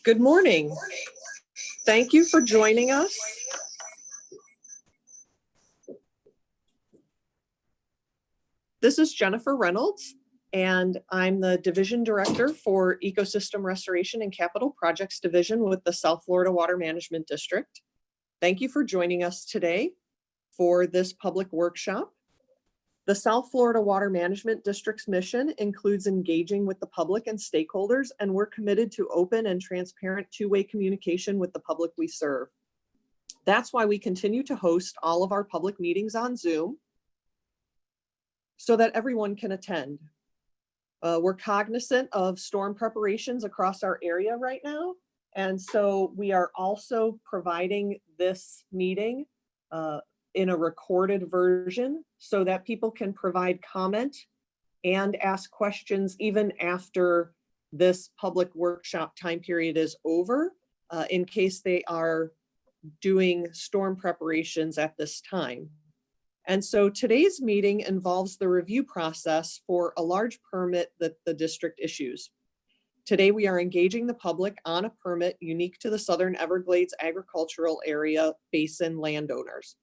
Good morning. Thank you for joining us. This is Jennifer Reynolds, and I'm the Division Director for Ecosystem Restoration and Capital Projects Division with the South Florida Water Management District. Thank you for joining us today for this public workshop. The South Florida Water Management District's mission includes engaging with the public and stakeholders, and we're committed to open and transparent two-way communication with the public we serve. That's why we continue to host all of our public meetings on Zoom so that everyone can attend. We're cognizant of storm preparations across our area right now, and so we are also providing this meeting in a recorded version so that people can provide comment and ask questions even after this public workshop time period is over, in case they are doing storm preparations at this time. And so today's meeting involves the review process for a large permit that the district issues. Today, we are engaging the public on a permit unique to the Southern Everglades agricultural area basin landowners.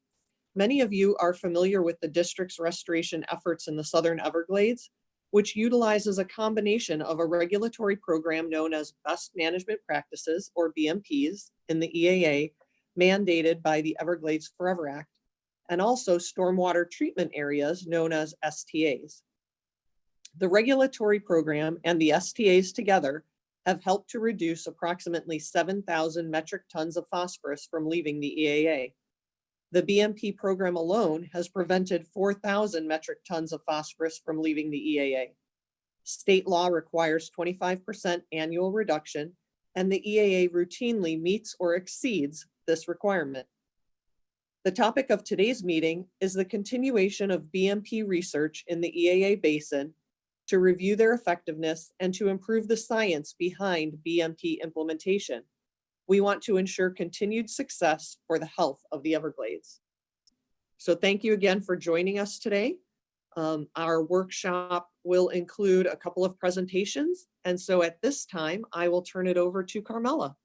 Many of you are familiar with the district's restoration efforts in the Southern Everglades, which utilizes a combination of a regulatory program known as Best Management Practices, or BMPs, in the EAA, mandated by the Everglades Forever Act, and also stormwater treatment areas known as STAs. The regulatory program and the STAs together have helped to reduce approximately 7,000 metric tons of phosphorus from leaving the EAA. The BMP program alone has prevented 4,000 metric tons of phosphorus from leaving the EAA. State law requires 25% annual reduction, and the EAA routinely meets or exceeds this requirement. The topic of today's meeting is the continuation of BMP research in the EAA basin to review their effectiveness and to improve the science behind BMP implementation. We want to ensure continued success for the health of the Everglades. So thank you again for joining us today. Our workshop will include a couple of presentations. And so at this time, I will turn it over to Carmela.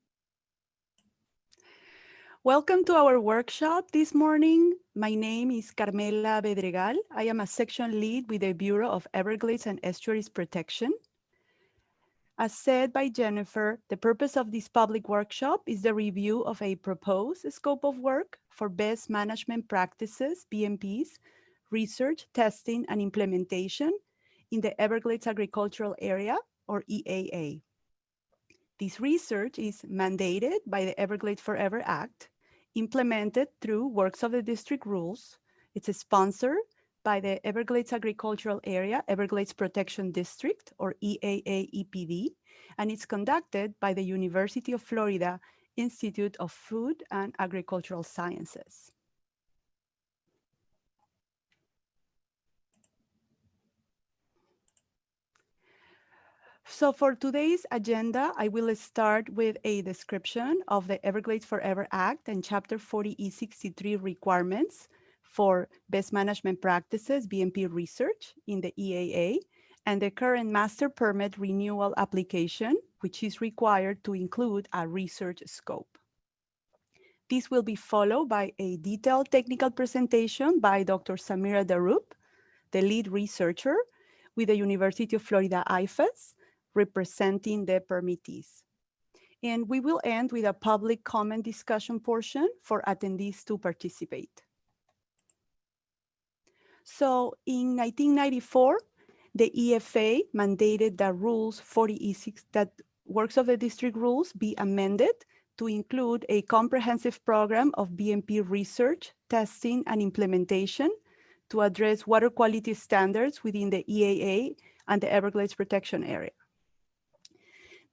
Welcome to our workshop this morning. My name is Carmela Bedregal. I am a section lead with the Bureau of Everglades and Estuaries Protection. As said by Jennifer, the purpose of this public workshop is the review of a proposed scope of work for best management practices, BMPs, research, testing, and implementation in the Everglades Agricultural Area, or EAA. This research is mandated by the Everglades Forever Act, implemented through Works of the District rules. It's sponsored by the Everglades Agricultural Area, Everglades Protection District, or EAAEPD, and it's conducted by the University of Florida Institute of Food and Agricultural Sciences. So for today's agenda, I will start with a description of the Everglades Forever Act and Chapter 40E63 requirements for best management practices, BMP research in the EAA, and the current master permit renewal application, which is required to include a research scope. This will be followed by a detailed technical presentation by Dr. Samira Daroop, the lead researcher with the University of Florida IFAS, representing the permittees. And we will end with a public comment discussion portion for attendees to participate. So in 1994, the EFA mandated that rules 40E6, that Works of the District rules be amended to include a comprehensive program of BMP research, testing, and implementation to address water quality standards within the EAA and the Everglades Protection Area.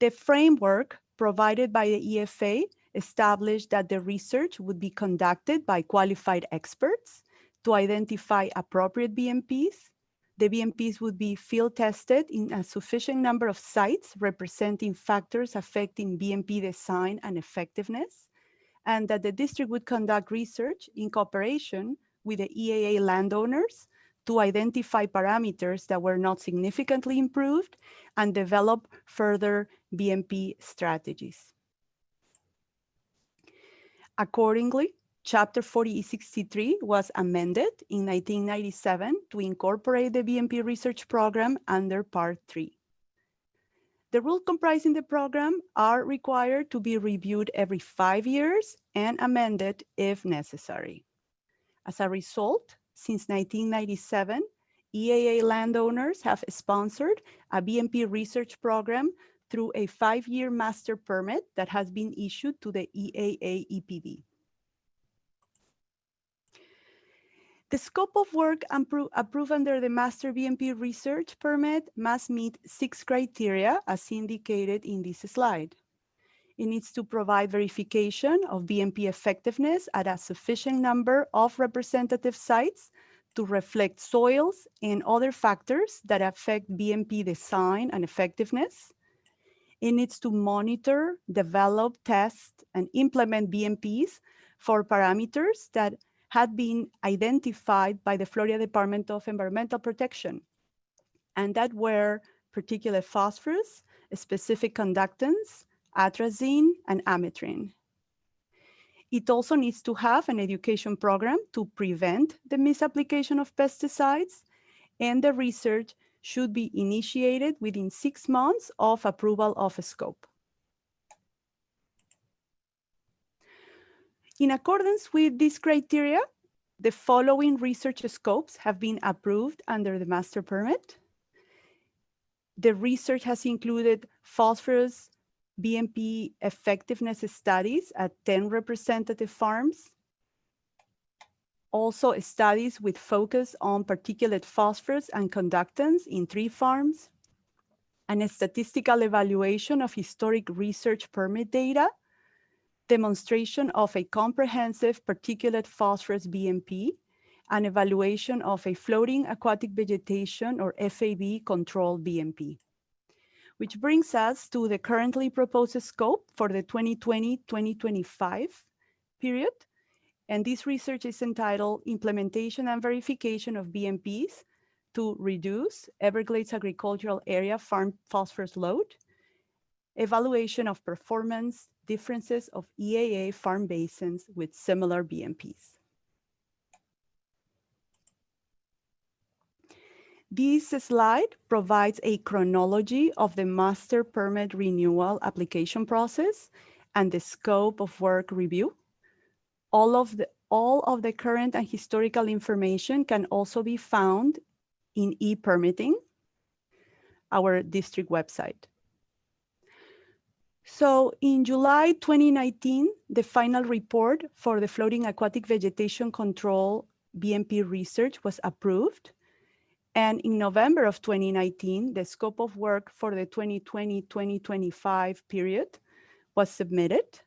The framework provided by the EFA established that the research would be conducted by qualified experts to identify appropriate BMPs. The BMPs would be field tested in a sufficient number of sites representing factors affecting BMP design and effectiveness, and that the district would conduct research in cooperation with the EAA landowners to identify parameters that were not significantly improved and develop further BMP strategies. Accordingly, Chapter 40E63 was amended in 1997 to incorporate the BMP research program under Part 3. The rules comprising the program are required to be reviewed every 5 years and amended if necessary. As a result, since 1997, EAA landowners have sponsored a BMP research program through a 5-year master permit that has been issued to the EAAEPD. The scope of work approved under the Master BMP Research Permit must meet 6 criteria as indicated in this slide. It needs to provide verification of BMP effectiveness at a sufficient number of representative sites to reflect soils and other factors that affect BMP design and effectiveness. It needs to monitor, develop, test, and implement BMPs for parameters that had been identified by the Florida Department of Environmental Protection, and that were particulate phosphorus, specific conductance, atrazine, and ametrine. It also needs to have an education program to prevent the misapplication of pesticides, and the research should be initiated within 6 months of approval of a scope. In accordance with these criteria, the following research scopes have been approved under the master permit. The research has included phosphorus BMP effectiveness studies at 10 representative farms. Also studies with focus on particulate phosphorus and conductance in 3 farms. And a statistical evaluation of historic research permit data, demonstration of a comprehensive particulate phosphorus BMP, and evaluation of a floating aquatic vegetation or FAV control BMP. Which brings us to the currently proposed scope for the 2020-2025 period. And this research is entitled Implementation and Verification of BMPs to Reduce Everglades Agricultural Area Farm Phosphorus Load, Evaluation of Performance Differences of EAA farm basins with similar BMPs. This slide provides a chronology of the master permit renewal application process and the scope of work review. All of the current and historical information can also be found in epermitting, our district website. So in July 2019, the final report for the floating aquatic vegetation control BMP research was approved. And in November of 2019, the scope of work for the 2020-2025 period was submitted.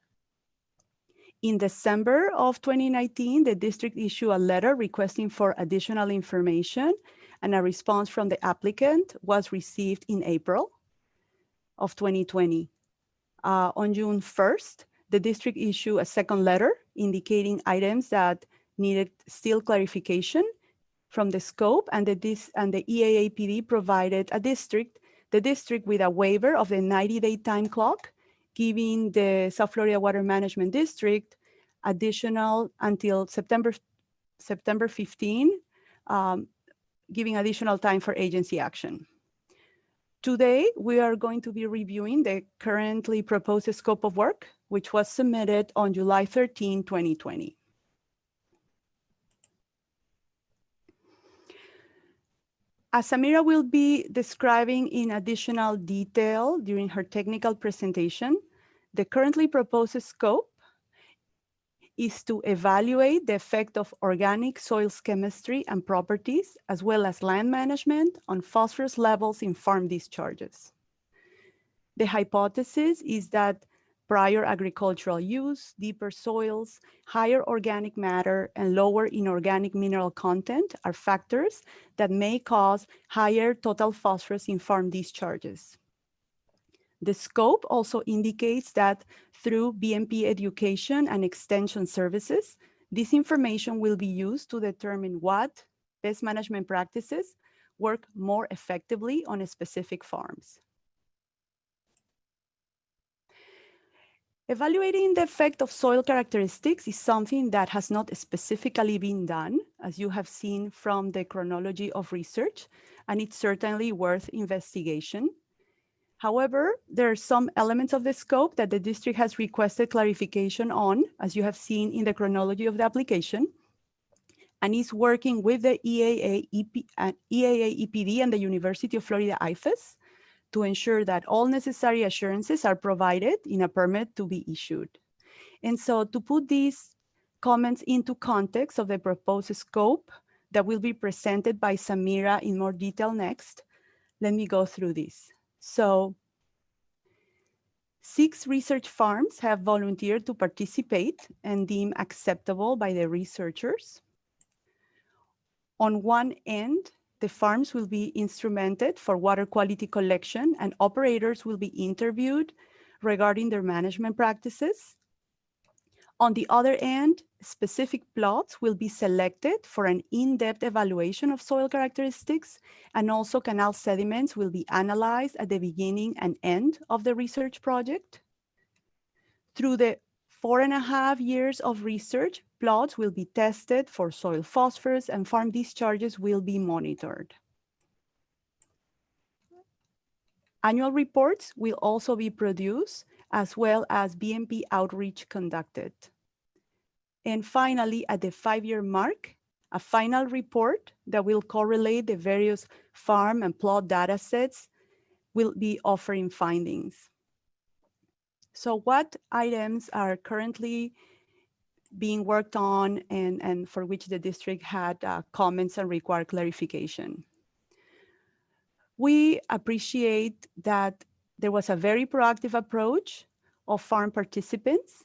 In December of 2019, the district issued a letter requesting for additional information, and a response from the applicant was received in April of 2020. On June 1st, the district issued a second letter indicating items that needed still clarification from the scope, and the EAAPD provided the district with a waiver of the 90-day time clock, giving the South Florida Water Management District additional until September 15, giving additional time for agency action. Today, we are going to be reviewing the currently proposed scope of work, which was submitted on July 13, 2020. As Samira will be describing in additional detail during her technical presentation, the currently proposed scope is to evaluate the effect of organic soils chemistry and properties, as well as land management on phosphorus levels in farm discharges. The hypothesis is that prior agricultural use, deeper soils, higher organic matter, and lower inorganic mineral content are factors that may cause higher total phosphorus in farm discharges. The scope also indicates that through BMP education and extension services, this information will be used to determine what pest management practices work more effectively on specific farms. Evaluating the effect of soil characteristics is something that has not specifically been done, as you have seen from the chronology of research, and it's certainly worth investigation. However, there are some elements of the scope that the district has requested clarification on, as you have seen in the chronology of the application, and is working with the EAAEPD and the University of Florida IFES to ensure that all necessary assurances are provided in a permit to be issued. And so to put these comments into context of the proposed scope that will be presented by Samira in more detail next, let me go through this. So 6 research farms have volunteered to participate and deemed acceptable by the researchers. On one end, the farms will be instrumented for water quality collection, and operators will be interviewed regarding their management practices. On the other end, specific plots will be selected for an in-depth evaluation of soil characteristics, and also canal sediments will be analyzed at the beginning and end of the research project. Through the 4.5 years of research, plots will be tested for soil phosphorus and farm discharges will be monitored. Annual reports will also be produced, as well as BMP outreach conducted. And finally, at the 5-year mark, a final report that will correlate the various farm and plot data sets will be offering findings. So what items are currently being worked on and for which the district had comments and required clarification? We appreciate that there was a very proactive approach of farm participants.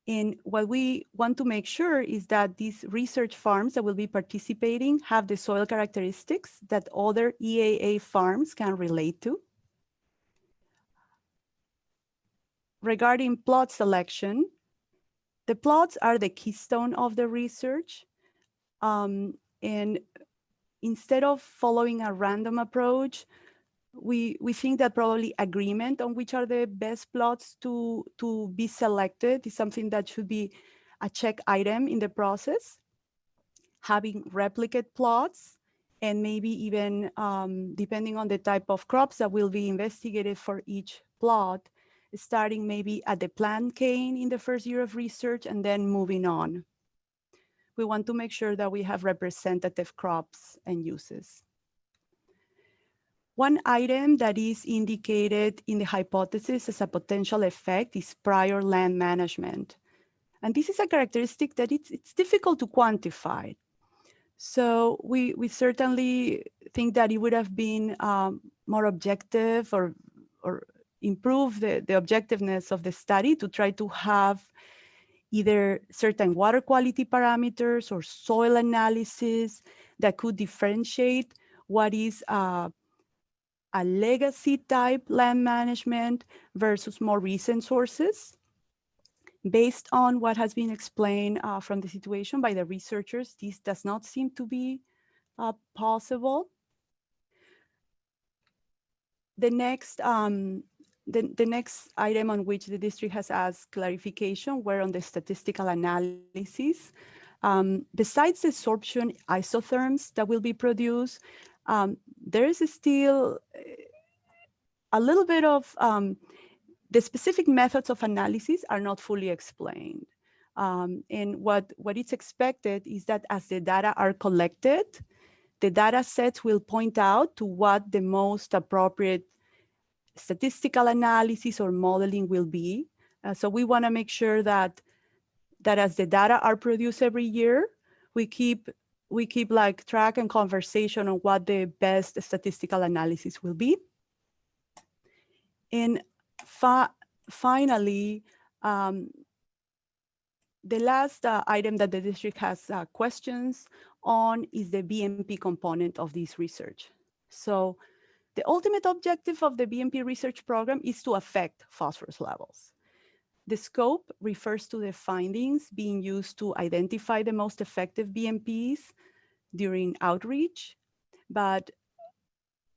And what we want to make sure is that these research farms that will be participating have the soil characteristics that other EAA farms can relate to. Regarding plot selection, the plots are the keystone of the research. And instead of following a random approach, we think that probably agreement on which are the best plots to be selected is something that should be a check item in the process. Having replicate plots and maybe even depending on the type of crops that will be investigated for each plot, starting maybe at the plant cane in the first year of research and then moving on. We want to make sure that we have representative crops and uses. One item that is indicated in the hypothesis as a potential effect is prior land management. And this is a characteristic that it's difficult to quantify. So we certainly think that it would have been more objective or improve the objectiveness of the study to try to have either certain water quality parameters or soil analysis that could differentiate what is a legacy type land management versus more recent sources. Based on what has been explained from the situation by the researchers, this does not seem to be possible. The next item on which the district has asked clarification were on the statistical analysis. Besides the sorption isotherms that will be produced, there is still a little bit of the specific methods of analysis are not fully explained. And what is expected is that as the data are collected, the data sets will point out to what the most appropriate statistical analysis or modeling will be. So we want to make sure that as the data are produced every year, we keep like track and conversation on what the best statistical analysis will be. And finally, the last item that the district has questions on is the BMP component of this research. So the ultimate objective of the BMP research program is to affect phosphorus levels. The scope refers to the findings being used to identify the most effective BMPs during outreach, but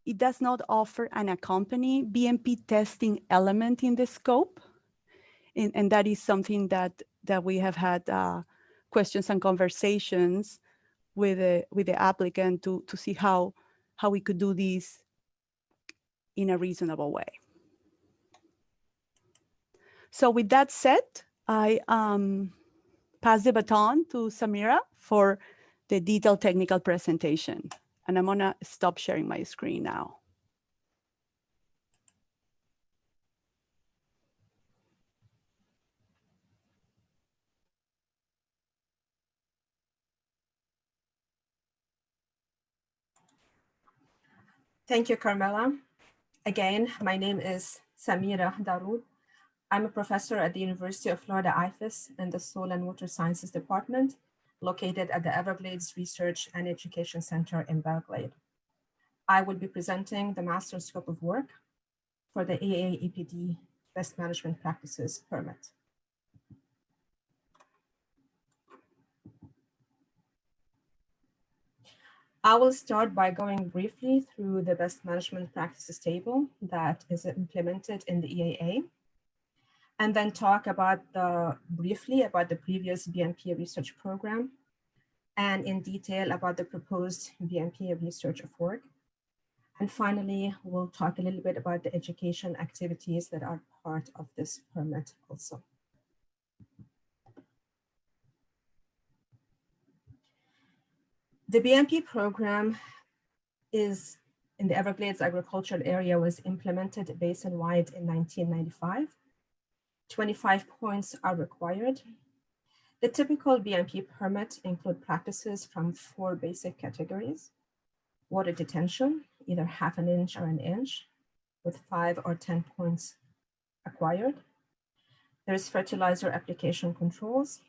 it does not offer an accompanying BMP testing element in the scope. And that is something that we have had questions and conversations with the applicant to see how we could do this in a reasonable way. So with that said, I pass the baton to Samira for the detailed technical presentation. And I'm gonna stop sharing my screen now. Thank you, Carmela. Again, my name is Samira Daroud. I'm a professor at the University of Florida IFAS in the Soil and Water Sciences Department, located at the Everglades Research and Education Center in Belgrade. I will be presenting the master scope of work for the EAAEPD Best Management Practices permit. I will start by going briefly through the best management practices table that is implemented in the EAA, and then talk about briefly about the previous BMP research program, and in detail about the proposed BMP research of work. And finally, we'll talk a little bit about the education activities that are part of this permit also. The BMP program is in the Everglades agricultural area was implemented basin-wide in 1995. 25 points are required. The typical BMP permit include practices from 4 basic categories: water detention, either half an inch or an inch, with 5 or 10 points acquired. There's fertilizer application controls,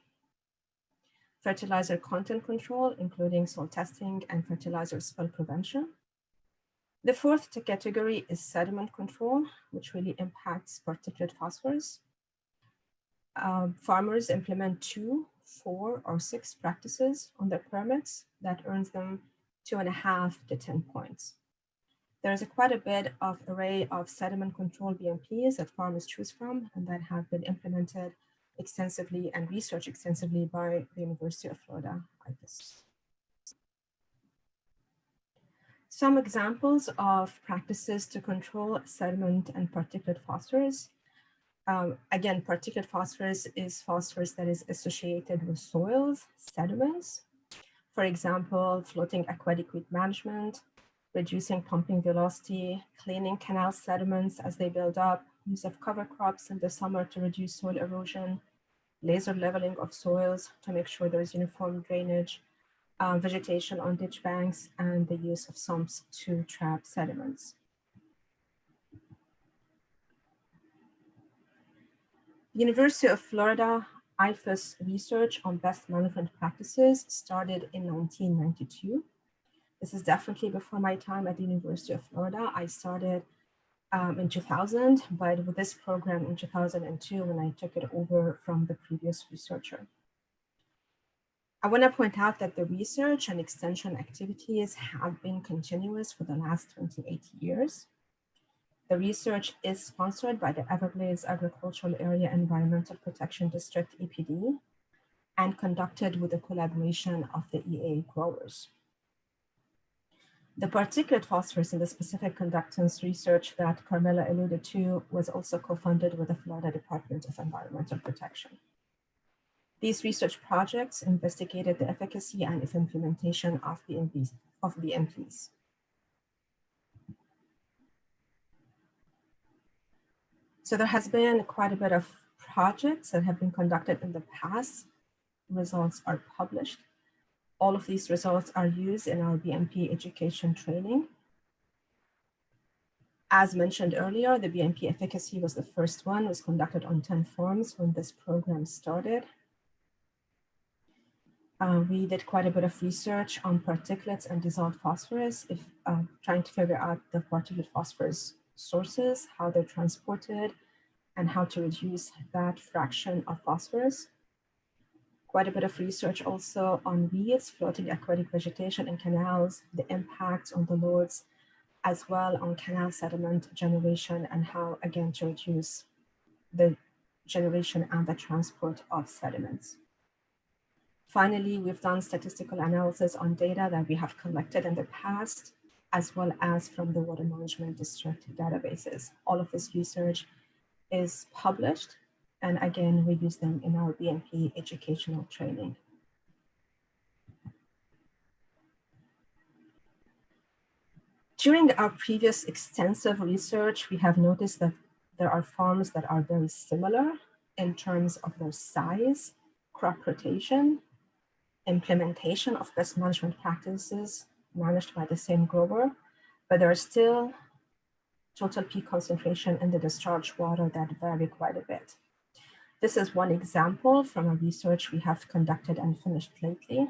fertilizer content control, including soil testing and fertilizer spill prevention. The 4th category is sediment control, which really impacts particulate phosphorus. Farmers implement 2, 4, or 6 practices on their permits that earns them 2.5 to 10 points. There's quite a bit of array of sediment control BMPs that farmers choose from and that have been implemented extensively and researched extensively by the University of Florida IFAS. Some examples of practices to control sediment and particulate phosphorus. Again, particulate phosphorus is phosphorus that is associated with soils, sediments. For example, floating aquatic weed management, reducing pumping velocity, cleaning canal sediments as they build up, use of cover crops in the summer to reduce soil erosion, laser leveling of soils to make sure there's uniform drainage, vegetation on ditch banks, and the use of sumps to trap sediments. University of Florida IFAS research on best management practices started in 1992. This is definitely before my time at the University of Florida. I started in 2000, but with this program in 2002 when I took it over from the previous researcher. I want to point out that the research and extension activities have been continuous for the last 28 years. The research is sponsored by the Everglades Agricultural Area Environmental Protection District, EPD, and conducted with the collaboration of the EAA growers. The particulate phosphorus in the specific conductance research that Carmela alluded to was also co-funded with the Florida Department of Environmental Protection. These research projects investigated the efficacy and implementation of BMPs. So there has been quite a bit of projects that have been conducted in the past. Results are published. All of these results are used in our BMP education training. As mentioned earlier, the BMP efficacy was the first one, was conducted on 10 farms when this program started. We did quite a bit of research on particulates and dissolved phosphorus, trying to figure out the particulate phosphorus sources, how they're transported, and how to reduce that fraction of phosphorus. Quite a bit of research also on weeds, floating aquatic vegetation in canals, the impacts on the loads, as well on canal sediment generation and how, again, to reduce the generation and the transport of sediments. Finally, we've done statistical analysis on data that we have collected in the past, as well as from the water management district databases. All of this research is published, and again, we use them in our BMP educational training. During our previous extensive research, we have noticed that there are farms that are very similar in terms of their size, crop rotation, implementation of best management practices managed by the same grower, but there are still total peak concentration in the discharge water that vary quite a bit. This is one example from a research we have conducted and finished lately.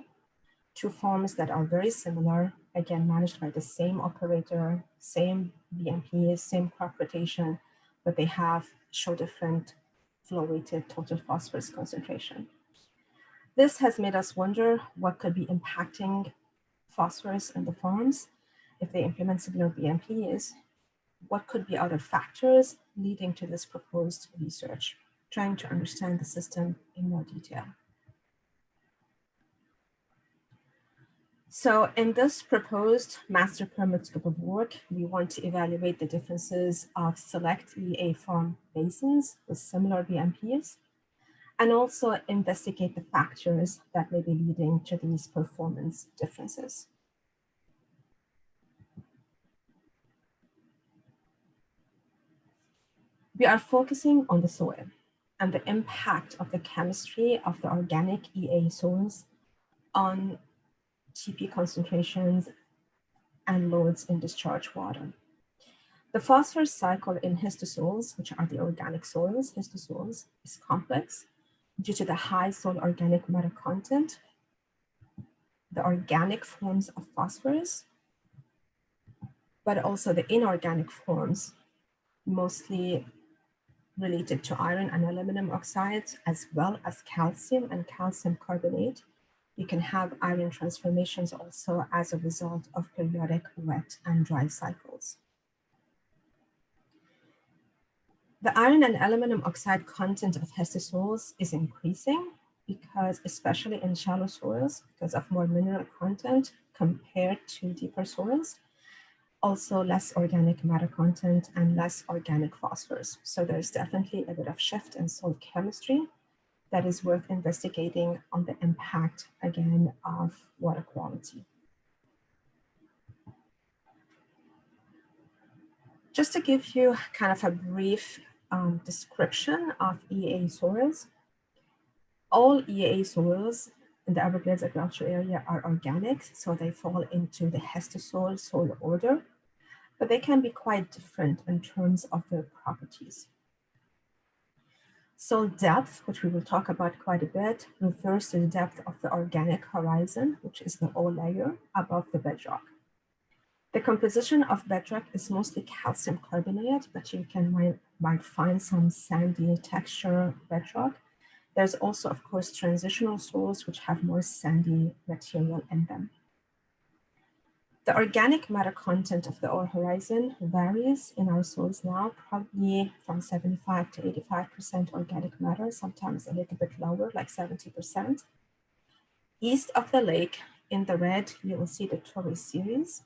Two farms that are very similar, again, managed by the same operator, same BMPs, same crop rotation, but they show different flow-weighted total phosphorus concentration. This has made us wonder what could be impacting phosphorus in the farms if they implement similar BMPs. What could be other factors leading to this proposed research, trying to understand the system in more detail. So in this proposed master permit scope of work, we want to evaluate the differences of select EAA farm basins with similar BMPs, and also investigate the factors that may be leading to these performance differences. We are focusing on the soil and the impact of the chemistry of the organic EA soils on TP concentrations and loads in discharge water. The phosphorus cycle in histosols, which are the organic soils, histosols, is complex due to the high soil organic matter content, the organic forms of phosphorus, but also the inorganic forms, mostly related to iron and aluminum oxides, as well as calcium and calcium carbonate. You can have iron transformations also as a result of periodic wet and dry cycles. The iron and aluminum oxide content of histosols is increasing because, especially in shallow soils, because of more mineral content compared to deeper soils, also less organic matter content and less organic phosphorus. So there's definitely a bit of shift in soil chemistry that is worth investigating on the impact, again, of water quality. Just to give you kind of a brief description of EAA soils, all EAA soils in the Everglades agriculture area are organic, so they fall into the histosol soil order, but they can be quite different in terms of their properties. Soil depth, which we will talk about quite a bit, refers to the depth of the organic horizon, which is the O layer above the bedrock. The composition of bedrock is mostly calcium carbonate, but you might find some sandy texture bedrock. There's also, of course, transitional soils which have more sandy material in them. The organic matter content of the O horizon varies in our soils now, probably from 75 to 85% organic matter, sometimes a little bit lower, like 70%. East of the lake, in the red, you will see the Torres series.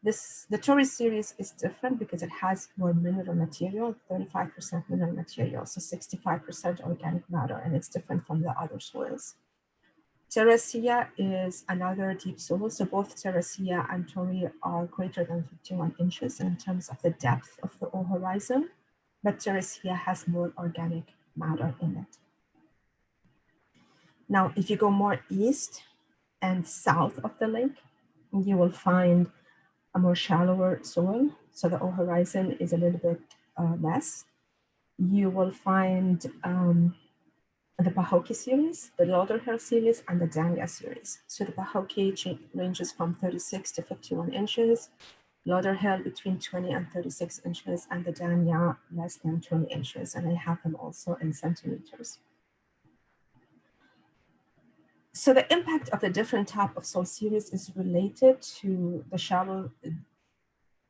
The Torres series is different because it has more mineral material, 35% mineral material, so 65% organic matter, and it's different from the other soils. Terracea is another deep soil, so both Terracea and Torre are greater than 51 inches in terms of the depth of the O horizon, but Terracea has more organic matter in it. Now, if you go more east and south of the lake, you will find a more shallower soil, so the O horizon is a little bit less. You will find the Pahokee series, the Lauderhill series, and the Dania series. So the Pahokee ranges from 36 to 51 inches, Lauderhill between 20 and 36 inches, and the Dania less than 20 inches, and I have them also in centimeters. So the impact of the different type of soil series is related to the shallow,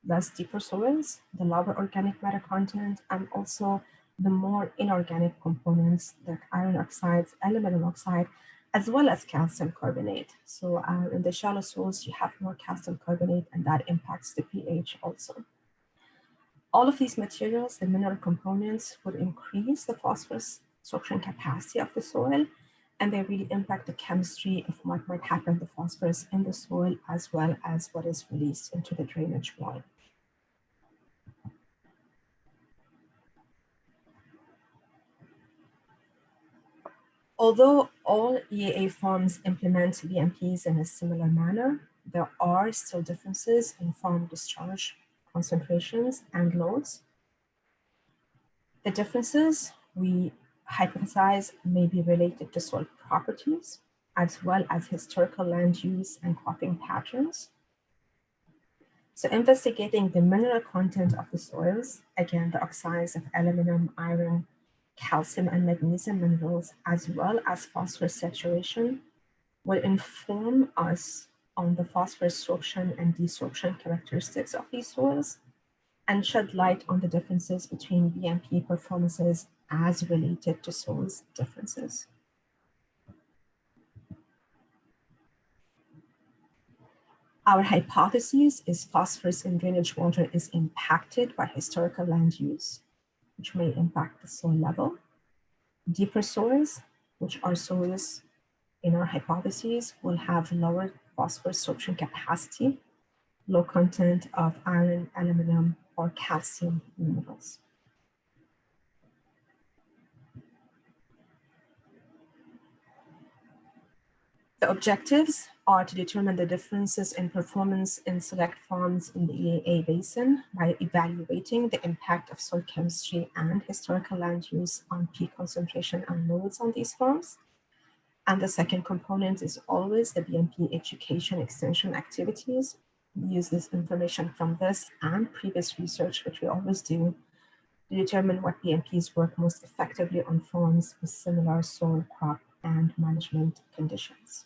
less deeper soils, the lower organic matter content, and also the more inorganic components like iron oxides, aluminum oxide, as well as calcium carbonate. So in the shallow soils, you have more calcium carbonate, and that impacts the pH also. All of these materials, the mineral components, would increase the phosphorus sorption capacity of the soil, and they really impact the chemistry of what might happen to phosphorus in the soil, as well as what is released into the drainage wall. Although all EAA farms implement BMPs in a similar manner, there are still differences in farm discharge concentrations and loads. The differences we hypothesize may be related to soil properties, as well as historical land use and cropping patterns. So investigating the mineral content of the soils, again, the oxides of aluminum, iron, calcium, and magnesium minerals, as well as phosphorus saturation, will inform us on the phosphorus sorption and desorption characteristics of these soils, and shed light on the differences between BMP performances as related to soils differences. Our hypothesis is phosphorus in drainage water is impacted by historical land use, which may impact the soil level. Deeper soils, which are soils in our hypotheses, will have lower phosphorus sorption capacity, low content of iron, aluminum, or calcium minerals. The objectives are to determine the differences in performance in select farms in the EAA basin by evaluating the impact of soil chemistry and historical land use on peak concentration and loads on these farms. And the second component is always the BMP education extension activities. We use this information from this and previous research, which we always do, to determine what BMPs work most effectively on farms with similar soil, crop, and management conditions.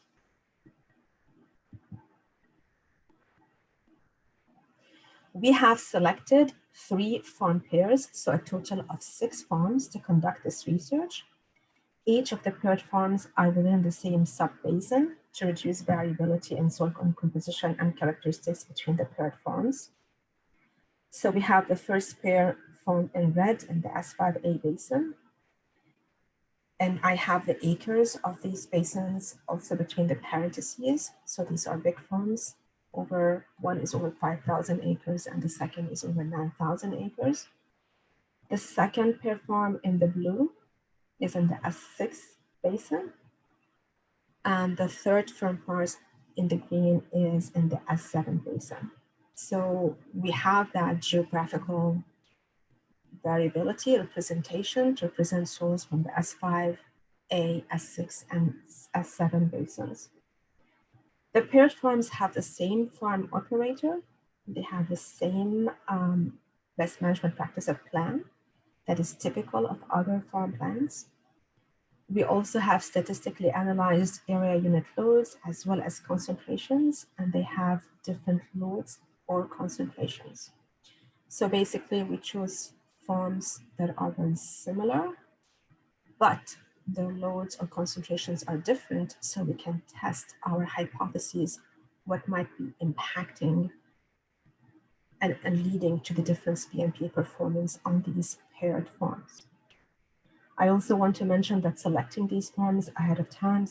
We have selected 3 farm pairs, so a total of 6 farms to conduct this research. Each of the paired farms are within the same sub-basin to reduce variability in soil composition and characteristics between the paired farms. So we have the first pair formed in red in the S5A basin. And I have the acres of these basins also between the parentheses. So these are big farms. One is over 5,000 acres and the second is over 9,000 acres. The second pair farm in the blue is in the S6 basin. And the third farm part in the green is in the S7 basin. So we have that geographical variability representation to represent soils from the S5, A, S6, and S7 basins. The paired farms have the same farm operator. They have the same best management practice plan that is typical of other farm plans. We also have statistically analyzed area unit loads as well as concentrations, and they have different loads or concentrations. So basically we chose farms that are very similar, but their loads or concentrations are different, so we can test our hypotheses, what might be impacting and leading to the difference BMP performance on these paired farms. I also want to mention that selecting these farms ahead of time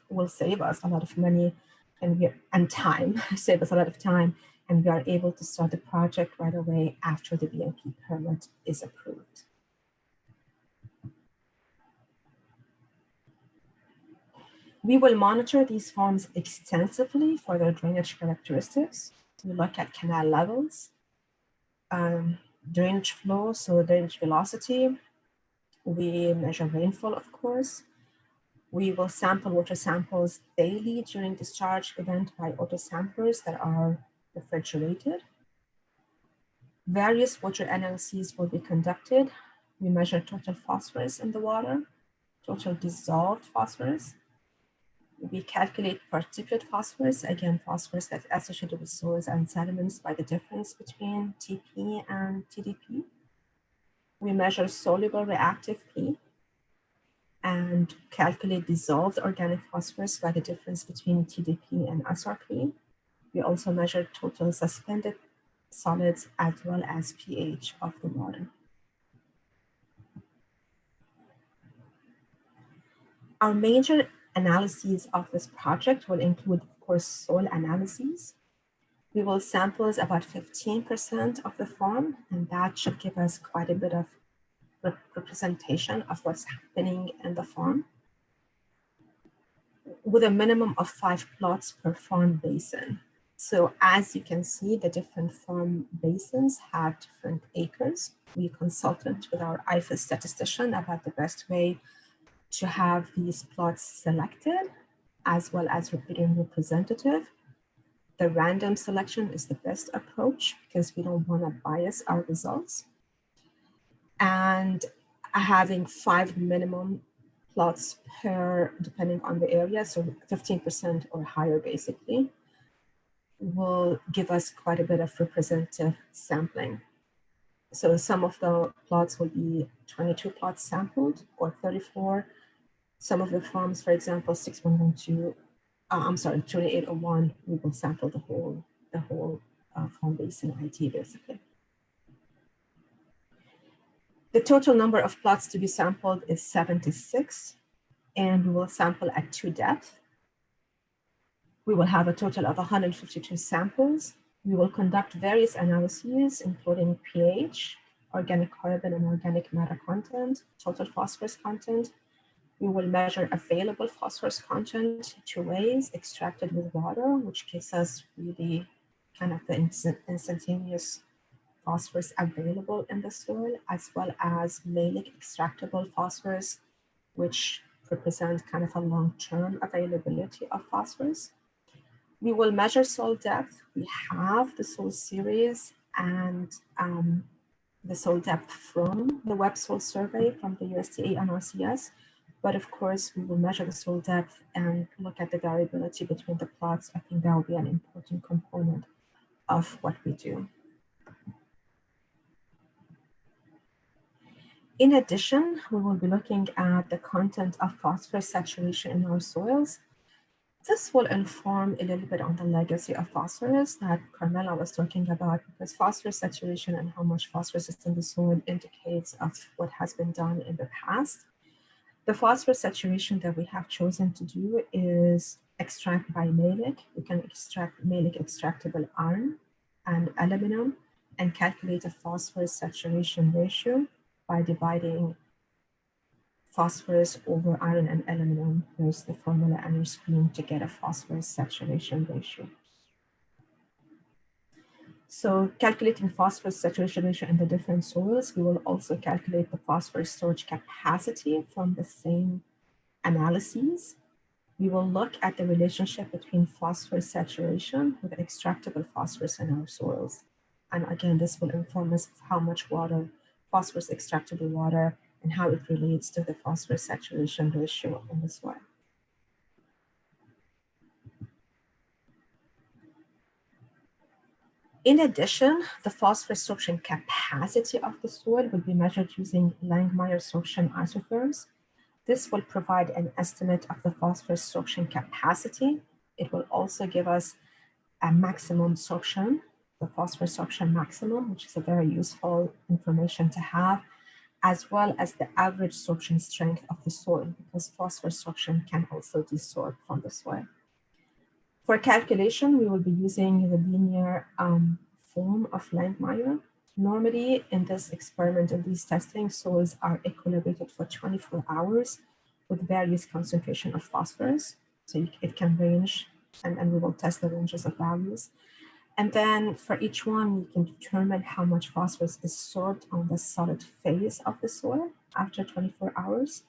will save us a lot of money and time, save us a lot of time, and we are able to start the project right away after the BMP permit is approved. We will monitor these farms extensively for their drainage characteristics. We look at canal levels, drainage flow, so drainage velocity. We measure rainfall, of course. We will sample water samples daily during discharge event by autosamplers that are refrigerated. Various water analyses will be conducted. We measure total phosphorus in the water, total dissolved phosphorus. We calculate particulate phosphorus, again, phosphorus that's associated with soils and sediments by the difference between TP and TDP. We measure soluble reactive P and calculate dissolved organic phosphorus by the difference between TDP and SRP. We also measure total suspended solids as well as pH of the water. Our major analyses of this project will include, of course, soil analyses. We will sample about 15% of the farm, and that should give us quite a bit of representation of what's happening in the farm, with a minimum of 5 plots per farm basin. So as you can see, the different farm basins have different acres. We consulted with our IFAS statistician about the best way to have these plots selected, as well as being representative. The random selection is the best approach because we don't want to bias our results. And having 5 minimum plots per, depending on the area, so 15% or higher basically, will give us quite a bit of representative sampling. So some of the plots will be 22 plots sampled or 34. Some of the farms, for example, 2801, we will sample the whole farm basin IT basically. The total number of plots to be sampled is 76, and we will sample at 2 depths. We will have a total of 152 samples. We will conduct various analyses, including pH, organic carbon and organic matter content, total phosphorus content. We will measure available phosphorus content 2 ways, extracted with water, which gives us really kind of the instantaneous phosphorus available in the soil, as well as maleic extractable phosphorus, which represents kind of a long-term availability of phosphorus. We will measure soil depth. We have the soil series and the soil depth from the Web Soil Survey from the USDA and RCS. But of course, we will measure the soil depth and look at the variability between the plots. I think that will be an important component of what we do. In addition, we will be looking at the content of phosphorus saturation in our soils. This will inform a little bit on the legacy of phosphorus that Carmela was talking about, because phosphorus saturation and how much phosphorus is in the soil indicates of what has been done in the past. The phosphorus saturation that we have chosen to do is extract by maleic. We can extract maleic extractable iron and aluminum and calculate a phosphorus saturation ratio by dividing phosphorus over iron and aluminum. There's the formula on your screen to get a phosphorus saturation ratio. So calculating phosphorus saturation ratio in the different soils, we will also calculate the phosphorus storage capacity from the same analyses. We will look at the relationship between phosphorus saturation with extractable phosphorus in our soils. And again, this will inform us how much water, phosphorus extractable water, and how it relates to the phosphorus saturation ratio in the soil. In addition, the phosphorus sorption capacity of the soil will be measured using Langmuir sorption isotherms. This will provide an estimate of the phosphorus sorption capacity. It will also give us a maximum sorption, the phosphorus sorption maximum, which is a very useful information to have, as well as the average sorption strength of the soil, because phosphorus sorption can also desorb from the soil. For calculation, we will be using the linear form of Langmuir. Normally, in this experiment, in these testing, soils are equilibrated for 24 hours with various concentration of phosphorus. So it can range, and we will test the ranges of values. And then for each one, we can determine how much phosphorus is sorbed on the solid phase of the soil after 24 hours.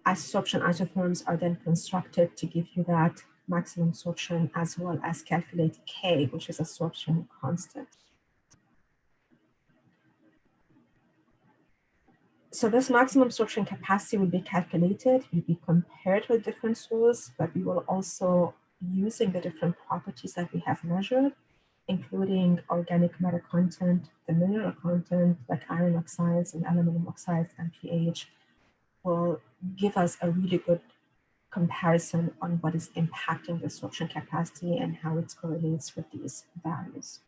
As sorption isotherms are then constructed to give you that maximum sorption, as well as calculate K, which is a sorption constant. So this maximum sorption capacity will be calculated, will be compared with different soils, but we will also, using the different properties that we have measured, including organic matter content, the mineral content like iron oxides and aluminum oxides and pH, will give us a really good comparison on what is impacting the sorption capacity and how it correlates with these values.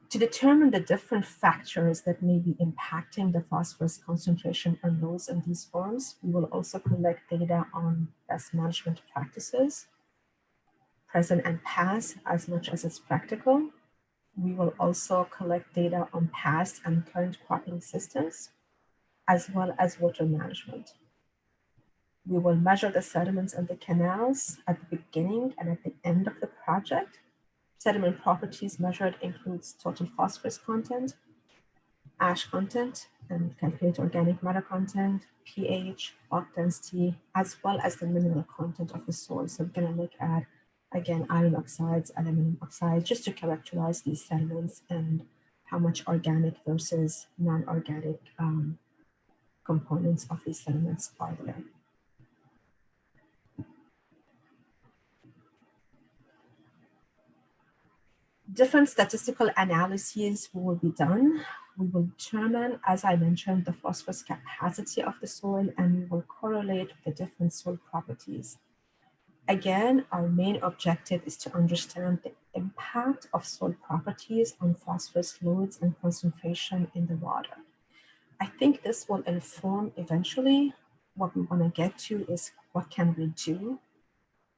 To determine the different factors that may be impacting the phosphorus concentration and loads in these forms, we will also collect data on best management practices, present and past, as much as it's practical. We will also collect data on past and current cropping systems, as well as water management. We will measure the sediments in the canals at the beginning and at the end of the project. Sediment properties measured includes total phosphorus content, ash content, and calculate organic matter content, pH, bulk density, as well as the mineral content of the soil. So we're going to look at, again, iron oxides, aluminum oxides, just to characterize these sediments and how much organic versus non-organic components of these sediments are there. Different statistical analyses will be done. We will determine, as I mentioned, the phosphorus capacity of the soil, and we will correlate the different soil properties. Again, our main objective is to understand the impact of soil properties on phosphorus loads and concentration in the water. I think this will inform eventually what we want to get to is what can we do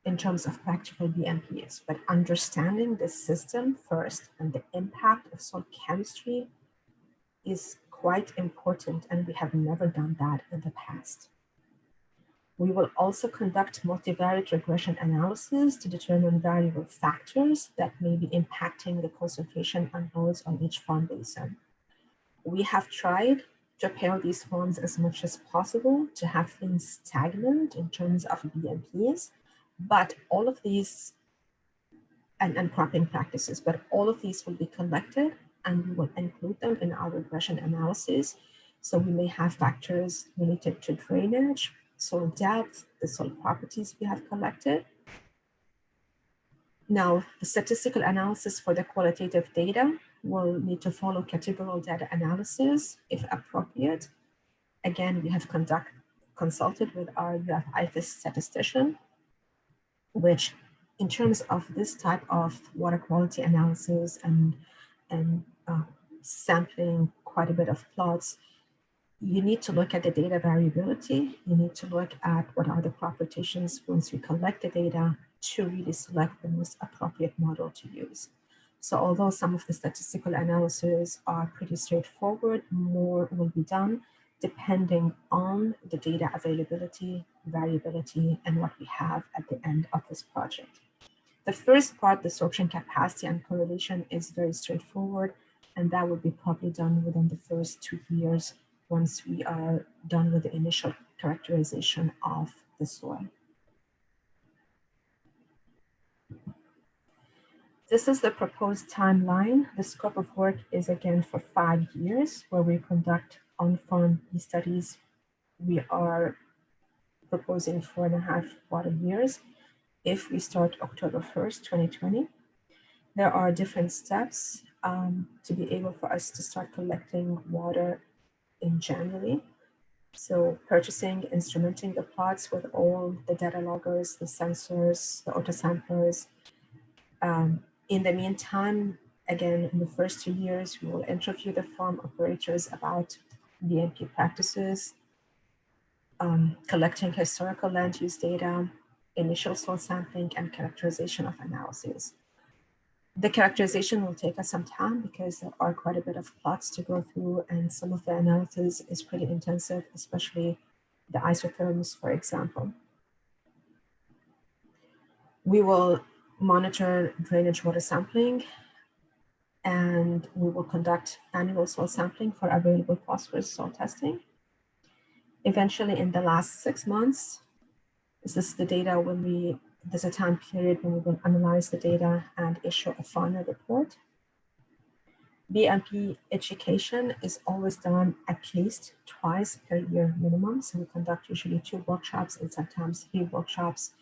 in terms of practical BMPs, but understanding the system first and the impact of soil chemistry is quite important, and we have never done that in the past. We will also conduct multivariate regression analysis to determine variable factors that may be impacting the concentration and loads on each farm basin. We have tried to pair these forms as much as possible to have things stagnant in terms of BMPs, but all of these, and cropping practices, but all of these will be collected and we will include them in our regression analysis. So we may have factors related to drainage, soil depth, the soil properties we have collected. Now, the statistical analysis for the qualitative data will need to follow categorical data analysis if appropriate. Again, we have consulted with our UF-IFAS statistician, which in terms of this type of water quality analysis and sampling quite a bit of plots, you need to look at the data variability. You need to look at what are the crop rotations once we collect the data to really select the most appropriate model to use. So although some of the statistical analyses are pretty straightforward, more will be done depending on the data availability, variability, and what we have at the end of this project. The first part, the sorption capacity and correlation, is very straightforward, and that will be probably done within the first 2 years once we are done with the initial characterization of the soil. This is the proposed timeline. The scope of work is again for 5 years, where we conduct on-farm studies. We are proposing 4.5 water years if we start October 1st, 2020. There are different steps to be able for us to start collecting water in January. So purchasing, instrumenting the plots with all the data loggers, the sensors, the auto-samplers. In the meantime, again, in the first 2 years, we will interview the farm operators about BMP practices, collecting historical land use data, initial soil sampling, and characterization of analyses. The characterization will take us some time because there are quite a bit of plots to go through, and some of the analysis is pretty intensive, especially the isotherms, for example. We will monitor drainage water sampling, and we will conduct annual soil sampling for available phosphorus soil testing. Eventually, in the last 6 months, this is the data when there's a time period when we will analyze the data and issue a final report. BMP education is always done at least twice per year minimum. So we conduct usually 2 workshops and sometimes 3 workshops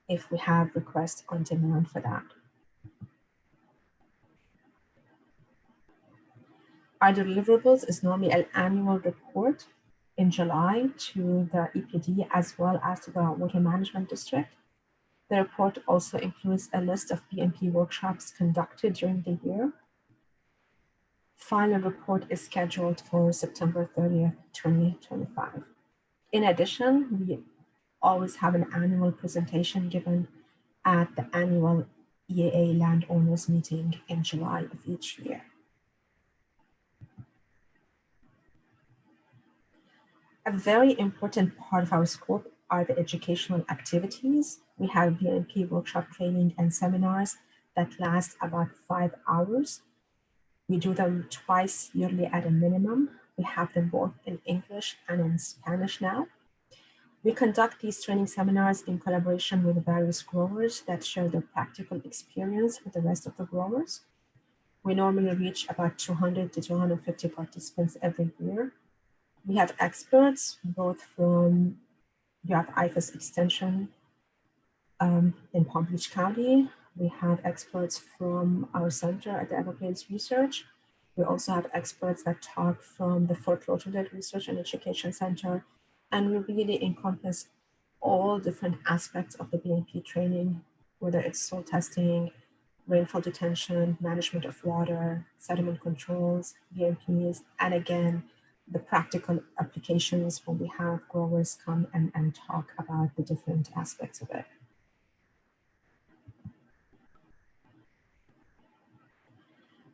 if we have requests on demand for that. Our deliverables is normally an annual report in July to the EPD as well as to the Water Management District. The report also includes a list of BMP workshops conducted during the year. Final report is scheduled for September 30th, 2025. In addition, we always have an annual presentation given at the annual EAA landowners meeting in July of each year. A very important part of our scope are the educational activities. We have BMP workshop training and seminars that last about 5 hours. We do them twice yearly at a minimum. We have them both in English and in Spanish now. We conduct these training seminars in collaboration with various growers that share their practical experience with the rest of the growers. We normally reach about 200 to 250 participants every year. We have experts both from EAAEPD Extension in Palm Beach County. We have experts from our center at the Everglades Research. We also have experts that talk from the Fort Lauderdale Research and Education Center. And we really encompass all different aspects of the BMP training, whether it's soil testing, rainfall detention, management of water, sediment controls, BMPs, and again, the practical applications when we have growers come and talk about the different aspects of it.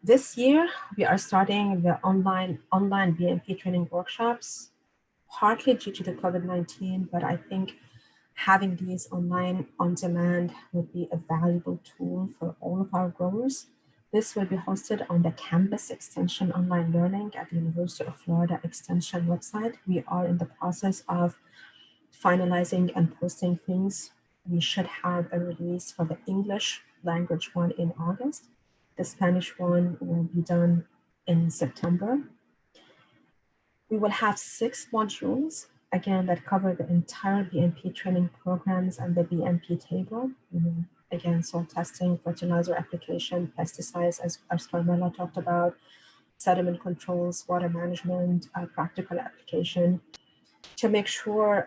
This year, we are starting the online BMP training workshops, partly due to the COVID-19, but I think having these online on demand would be a valuable tool for all of our growers. This will be hosted on the Campus Extension Online Learning at the University of Florida Extension website. We are in the process of finalizing and posting things. We should have a release for the English language one in August. The Spanish one will be done in September. We will have 6 modules, again, that cover the entire BMP training programs and the BMP table. Again, soil testing, fertilizer application, pesticides, as Carmela talked about, sediment controls, water management, practical application. To make sure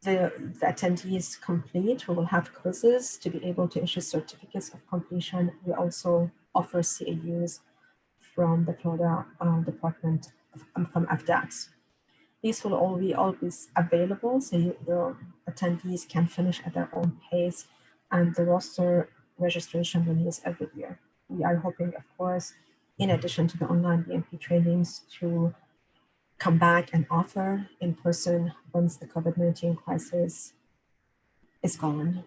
the attendees complete, we will have quizzes to be able to issue certificates of completion. We also offer CAUs from the Florida Department from FDACS. These will all be always available, so the attendees can finish at their own pace, and the roster registration renews every year. We are hoping, of course, in addition to the online BMP trainings, to come back and offer in person once the COVID-19 crisis is gone.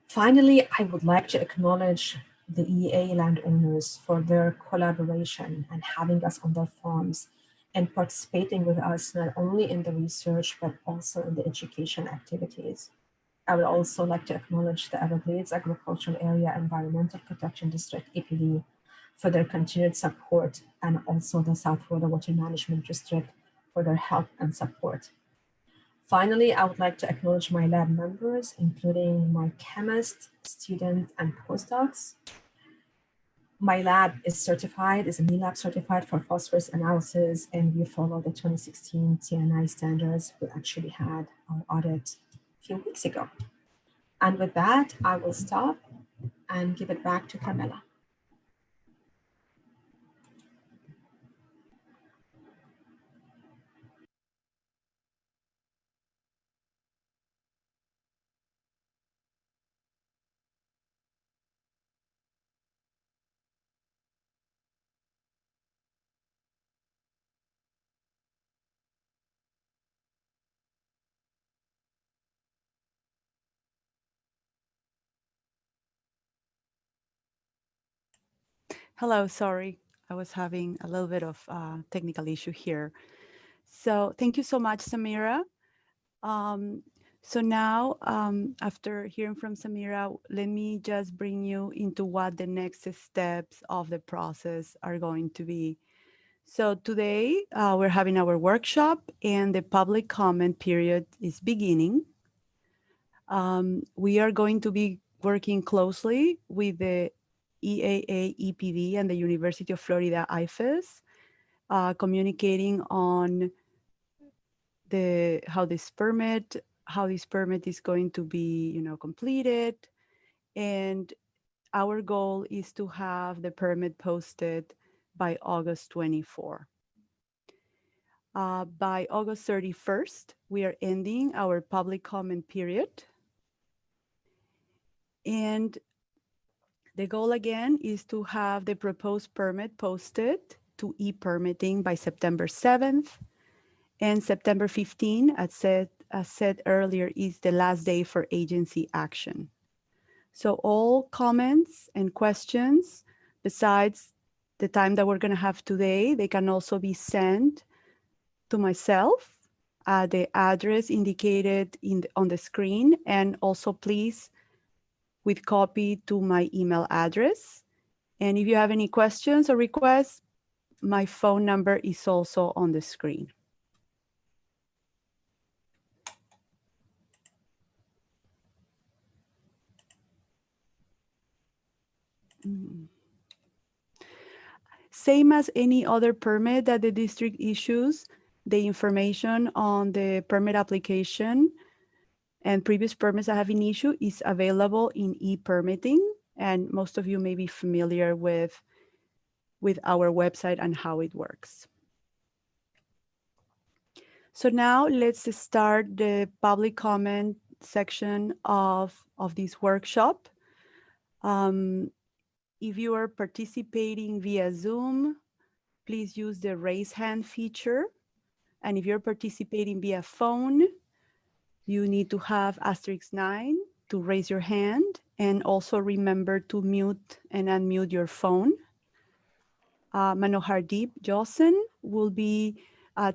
Finally, I would like to acknowledge the EAA landowners for their collaboration and having us on their farms and participating with us not only in the research, but also in the education activities. I would also like to acknowledge the Everglades Agricultural Area Environmental Protection District, EPD, for their continued support, and also the South Florida Water Management District for their help and support. Finally, I would like to acknowledge my lab members, including my chemists, students, and postdocs. My lab is certified, is a MELAB certified for phosphorus analysis, and we follow the 2016 TNI standards. We actually had our audit a few weeks ago. And with that, I will stop and give it back to Carmela. Hello, sorry, I was having a little bit of technical issue here. So thank you so much, Samira. So now, after hearing from Samira, let me just bring you into what the next steps of the process are going to be. So today we're having our workshop and the public comment period is beginning. We are going to be working closely with the EAAEPD and the University of Florida IFES, communicating on how this permit is going to be, completed. And our goal is to have the permit posted by August 24. By August 31st, we are ending our public comment period. And the goal again is to have the proposed permit posted to ePermitting by September 7th. And September 15, as said earlier, is the last day for agency action. So all comments and questions, besides the time that we're going to have today, they can also be sent to myself at the address indicated on the screen, and also please with copy to my email address. And if you have any questions or requests, my phone number is also on the screen. Same as any other permit that the district issues, the information on the permit application and previous permits that have been issued is available in ePermitting. And most of you may be familiar with our website and how it works. So now let's start the public comment section of this workshop. If you are participating via Zoom, please use the raise hand feature. And if you're participating via phone, you need to have *9 to raise your hand, and also remember to mute and unmute your phone. Manohardeep Josen will be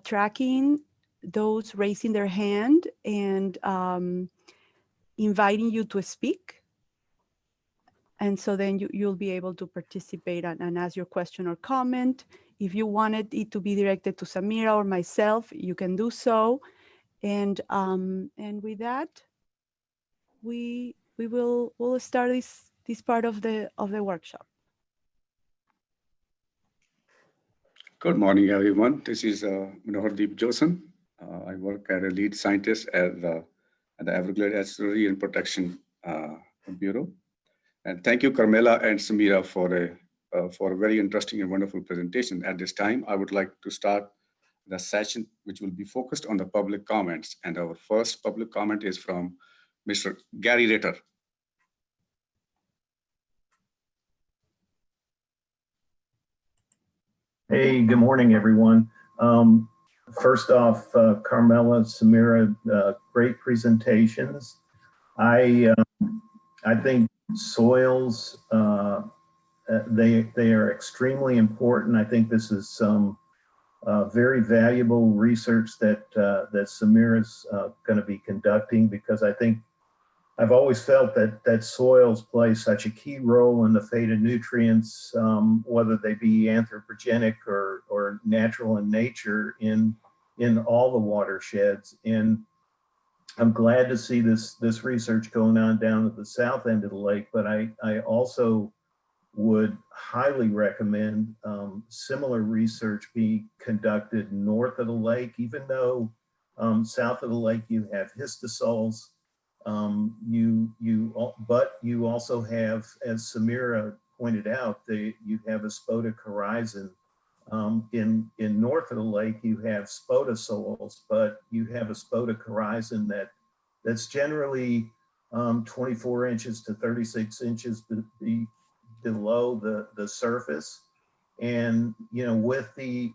tracking those raising their hand and inviting you to speak. And so then you'll be able to participate and ask your question or comment. If you wanted it to be directed to Samira or myself, you can do so. And with that, we'll start this part of the workshop. Good morning, everyone. This is Manohardeep Josen. I work as a lead scientist at the Everglades Estuary and Protection Bureau. And thank you, Carmela and Samira, for a very interesting and wonderful presentation. At this time, I would like to start the session, which will be focused on the public comments. And our first public comment is from Mr. Gary Ritter. Hey, good morning, everyone. First off, Carmela, Samira, great presentations. I think soils, they are extremely important. I think this is some very valuable research that Samira's going to be conducting, because I think I've always felt that soils play such a key role in the fate of nutrients, whether they be anthropogenic or natural in nature in all the watersheds. And I'm glad to see this research going on down at the south end of the lake, but I also would highly recommend similar research be conducted north of the lake, even though south of the lake you have histosols. But you also have, as Samira pointed out, you have a spodochorizon. In north of the lake, you have spodosols, but you have a spodochorizon that's generally 24 inches to 36 inches below the surface. And with the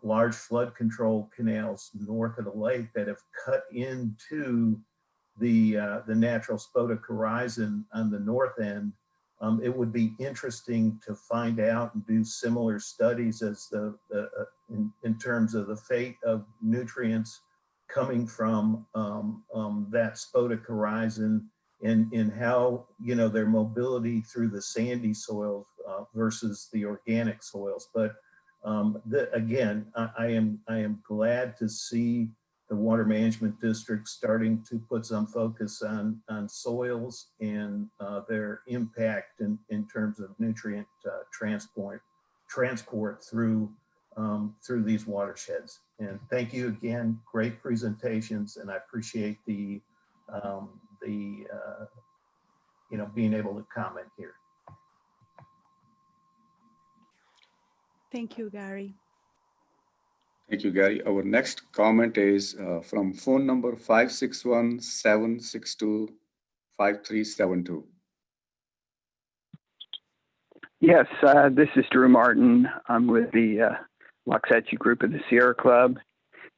large flood control canals north of the lake that have cut into the natural spodochorizon on the north end, it would be interesting to find out and do similar studies as in terms of the fate of nutrients coming from that spodec horizon and how, you know, their mobility through the sandy soils versus the organic soils. But again, I am glad to see the Water Management District starting to put some focus on soils and their impact in terms of nutrient transport through these watersheds. And thank you again, great presentations, and I appreciate the you know, being able to comment here. Thank you, Gary. Thank you, Gary. Our next comment is from phone number 561-762-5372. Yes, this is Drew Martin. I'm with the Waxahachie group of the Sierra Club.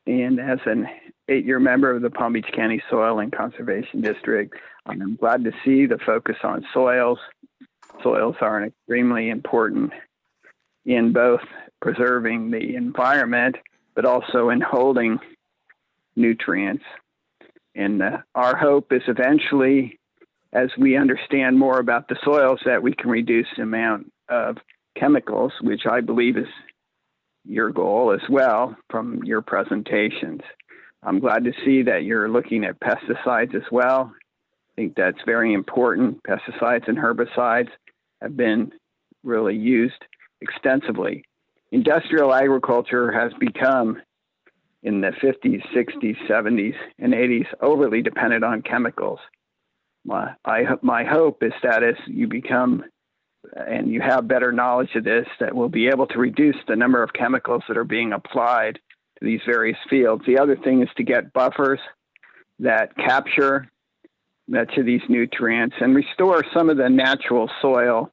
And as an 8-year member of the Palm Beach County Soil and Conservation District, I'm glad to see the focus on soils. Soils are extremely important in both preserving the environment, but also in holding nutrients. And our hope is eventually, as we understand more about the soils, that we can reduce the amount of chemicals, which I believe is your goal as well from your presentations. I'm glad to see that you're looking at pesticides as well. I think that's very important. Pesticides and herbicides have been really used extensively. Industrial agriculture has become, in the 50s, 60s, 70s, and 80s, overly dependent on chemicals. My hope is that as you become, and you have better knowledge of this, that we'll be able to reduce the number of chemicals that are being applied to these various fields. The other thing is to get buffers that capture much of these nutrients and restore some of the natural soil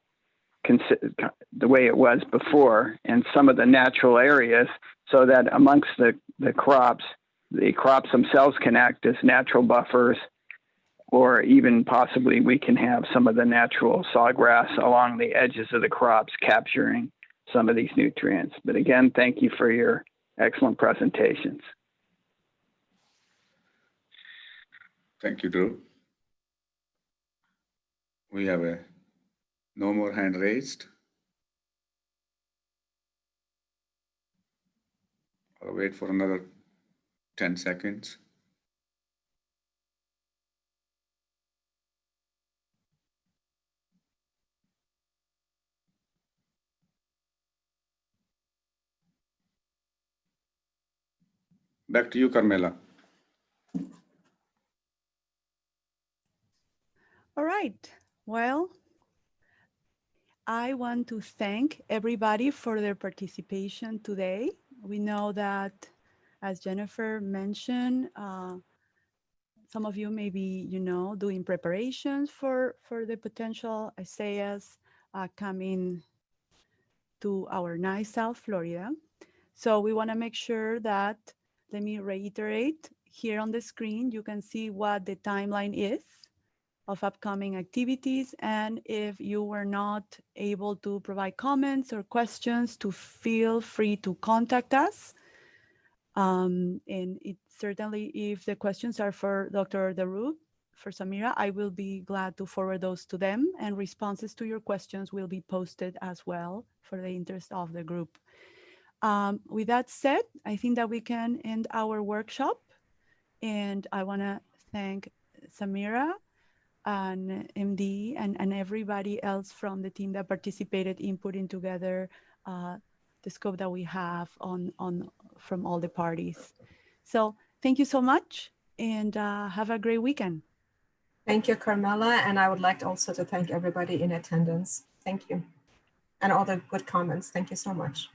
the way it was before, and some of the natural areas, so that amongst the crops themselves can act as natural buffers, or even possibly we can have some of the natural sawgrass along the edges of the crops capturing some of these nutrients. But again, thank you for your excellent presentations. Thank you, Drew. We have no more hand raised. I'll wait for another 10 seconds. Back to you, Carmela. All right. Well, I want to thank everybody for their participation today. We know that, as Jennifer mentioned, some of you may be, doing preparations for the potential ISAIAs coming to our nice South Florida. So we want to make sure that, let me reiterate, here on the screen, you can see what the timeline is of upcoming activities. And if you were not able to provide comments or questions, to feel free to contact us. And it certainly, if the questions are for Dr. Daroub, for Samira, I will be glad to forward those to them, and responses to your questions will be posted as well for the interest of the group. With that said, I think that we can end our workshop, and I want to thank Samira and MD and everybody else from the team that participated in putting together the scope that we have from all the parties. So thank you so much, and have a great weekend. Thank you, Carmela. And I would like also to thank everybody in attendance. Thank you. And all the good comments. Thank you so much.